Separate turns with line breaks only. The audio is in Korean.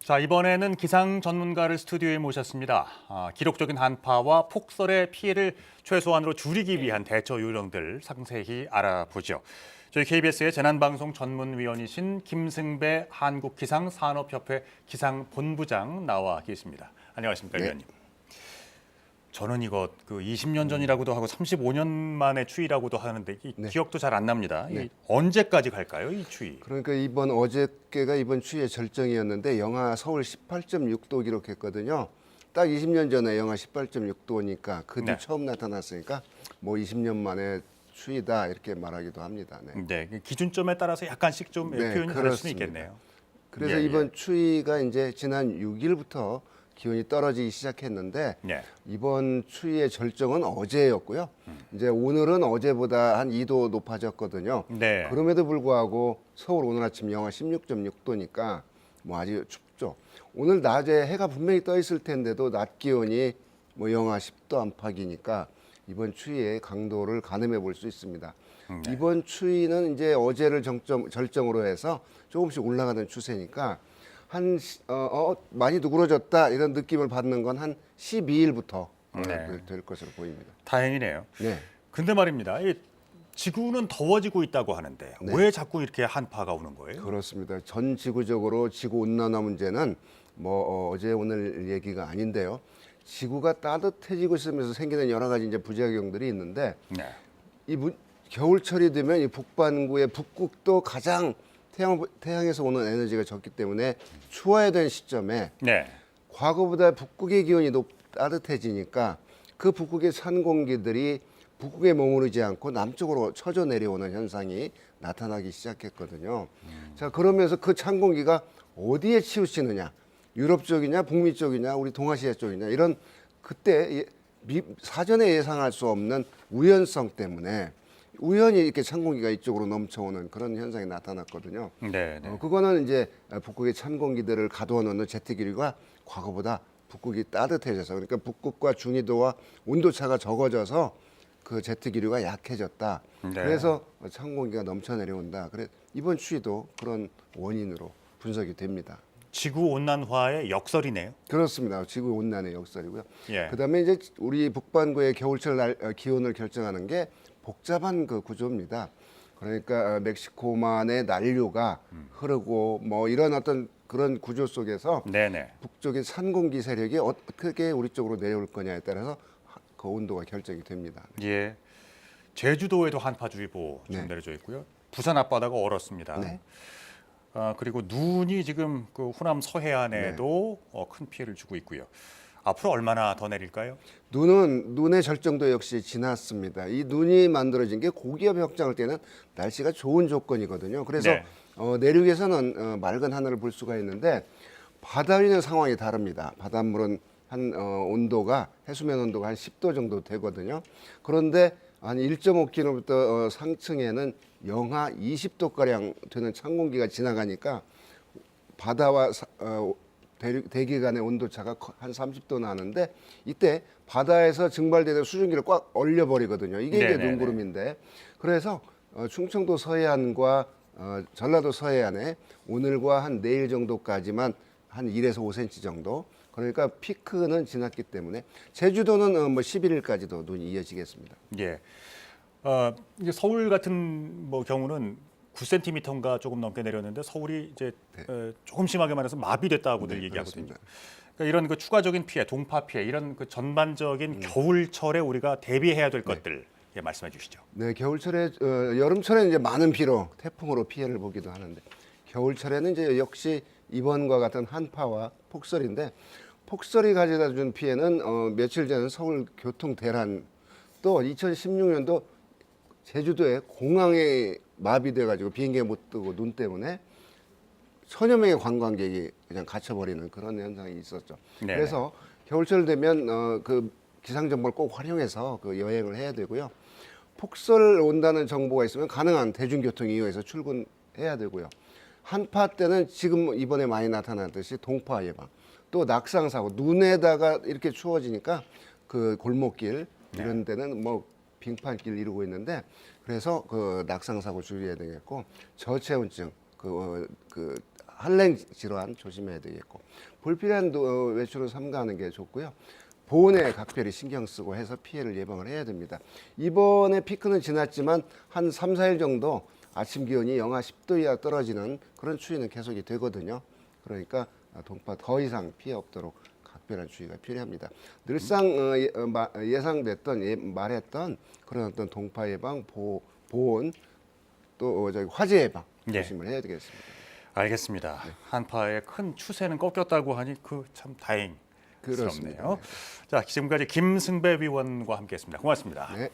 자, 이번에는 기상 전문가를 스튜디오에 모셨습니다. 기록적인 한파와 폭설의 피해를 최소한으로 줄이기 위한 대처 요령들 상세히 알아보죠. 저희 KBS의 재난방송 전문위원이신 김승배 한국기상산업협회 기상본부장 나와 계십니다. 안녕하십니까, 위원님. 저는 이거 20년 전이라고도 하고 35년 만의 추위라고도 하는데 기억도 잘 안 납니다. 언제까지 갈까요, 이 추위?
그러니까 어저께가 이번 추위의 절정이었는데 영하 서울 18.6도 기록했거든요. 딱 20년 전에 영하 18.6도니까 그 뒤 처음 나타났으니까 뭐 20년 만에 추위다 이렇게 말하기도 합니다.
네, 기준점에 따라서 약간씩 좀 표현이 다를 수는 있겠네요.
그래서 이번 추위가 이제 지난 6일부터 기온이 떨어지기 시작했는데 이번 추위의 절정은 어제였고요. 이제 오늘은 어제보다 한 2도 높아졌거든요. 그럼에도 불구하고 서울 오늘 아침 영하 16.6도니까 뭐 아주 춥죠. 오늘 낮에 해가 분명히 떠 있을 텐데도 낮 기온이 뭐 영하 10도 안팎이니까 이번 추위의 강도를 가늠해 볼 수 있습니다. 이번 추위는 이제 어제를 절정으로 해서 조금씩 올라가는 추세니까 많이 누그러졌다 이런 느낌을 받는 건 한 12일부터 될 것으로 보입니다.
다행이네요. 근데 말입니다. 지구는 더워지고 있다고 하는데 왜 자꾸 이렇게 한파가 오는 거예요?
그렇습니다. 전 지구적으로 지구 온난화 문제는 뭐 어제 오늘 얘기가 아닌데요. 지구가 따뜻해지고 있으면서 생기는 여러 가지 이제 부작용들이 있는데 겨울철이 되면 이 북반구의 북극도 가장 태양에서 오는 에너지가 적기 때문에 추워야 되는 시점에 과거보다 북극의 기온이 따뜻해지니까 그 북극의 찬 공기들이 북극에 머무르지 않고 남쪽으로 쳐져 내려오는 현상이 나타나기 시작했거든요. 자, 그러면서 그 찬 공기가 어디에 치우치느냐, 유럽 쪽이냐, 북미 쪽이냐, 우리 동아시아 쪽이냐 이런 그때 사전에 예상할 수 없는 우연성 때문에 우연히 이렇게 찬 공기가 이쪽으로 넘쳐오는 그런 현상이 나타났거든요. 그거는 이제 북극의 찬 공기들을 가두어 놓는 제트기류가 과거보다 북극이 따뜻해져서 그러니까 북극과 중위도와 온도 차가 적어져서 그 제트기류가 약해졌다. 그래서 찬 공기가 넘쳐 내려온다. 그래 이번 추위도 그런 원인으로 분석이 됩니다.
지구 온난화의 역설이네요.
그렇습니다. 지구 온난의 역설이고요. 그다음에 이제 우리 북반구의 겨울철 기온을 결정하는 게 복잡한 그 구조입니다. 그러니까 멕시코만의 난류가 흐르고 뭐 이런 어떤 그런 구조 속에서 북쪽의 찬 공기 세력이 어떻게 우리 쪽으로 내려올 거냐에 따라서 그 온도가 결정이 됩니다.
제주도에도 한파주의보 지금 내려져 있고요. 부산 앞바다가 얼었습니다. 그리고 눈이 지금 그 후남 서해안에도 큰 피해를 주고 있고요. 앞으로 얼마나 더 내릴까요?
눈의 절정도 역시 지났습니다. 이 눈이 만들어진 게 고기압 확장할 때는 날씨가 좋은 조건이거든요. 그래서 내륙에서는 맑은 하늘을 볼 수가 있는데 바다 위는 상황이 다릅니다. 바닷물은 온도가 해수면 온도가 한 10도 정도 되거든요. 그런데 한 1.5km 상층에는 영하 20도가량 되는 찬 공기가 지나가니까 바다와 대기 간의 온도차가 한 30도 나는데 이때 바다에서 증발되는 수증기를 꽉 얼려버리거든요. 이게 눈구름인데 그래서 충청도 서해안과 전라도 서해안에 오늘과 한 내일 정도까지만 한 1에서 5cm 정도 그러니까 피크는 지났기 때문에 제주도는 뭐 11일까지도 눈이 이어지겠습니다.
이제 서울 같은 경우는 9cm인가 조금 넘게 내렸는데 서울이 이제 조금 심하게 말해서 마비됐다고들 얘기하거든요. 그러니까 이런 그 추가적인 피해, 동파 피해, 이런 그 전반적인 겨울철에 우리가 대비해야 될 것들 말씀해 주시죠.
겨울철에 여름철에는 이제 많은 비로 태풍으로 피해를 보기도 하는데 겨울철에는 이제 역시 이번과 같은 한파와 폭설인데 폭설이 가져다 준 피해는 며칠 전 서울 교통 대란 또 2016년도 제주도에 공항에 마비돼가지고 비행기에 못 뜨고 눈 때문에 천여 명의 관광객이 그냥 갇혀버리는 그런 현상이 있었죠. 그래서 겨울철 되면 그 기상 정보를 꼭 활용해서 그 여행을 해야 되고요. 폭설 온다는 정보가 있으면 가능한 대중교통 이용해서 출근해야 되고요. 한파 때는 지금 이번에 많이 나타났듯이 동파 예방, 또 낙상 사고, 눈에다가 이렇게 추워지니까 그 골목길 이런 데는 뭐 빙판길 이루고 있는데 그래서 그 낙상 사고 줄여야 되겠고 저체온증, 한랭 질환 조심해야 되겠고 불필요한 외출은 삼가하는 게 좋고요. 보온에 각별히 신경 쓰고 해서 피해를 예방을 해야 됩니다. 이번에 피크는 지났지만 한 3, 4일 정도 아침 기온이 영하 10도 이하 떨어지는 그런 추위는 계속이 되거든요. 그러니까 동파 더 이상 피해 없도록 각별한 주의가 필요합니다. 늘상 예상됐던 말했던 그런 어떤 동파 예방, 보온 또 저기 화재 예방 조심을 해야 되겠습니다.
알겠습니다. 한파의 큰 추세는 꺾였다고 하니 그 참 다행스럽네요.
그렇습니다.
자, 지금까지 김승배 위원과 함께했습니다. 고맙습니다.
네.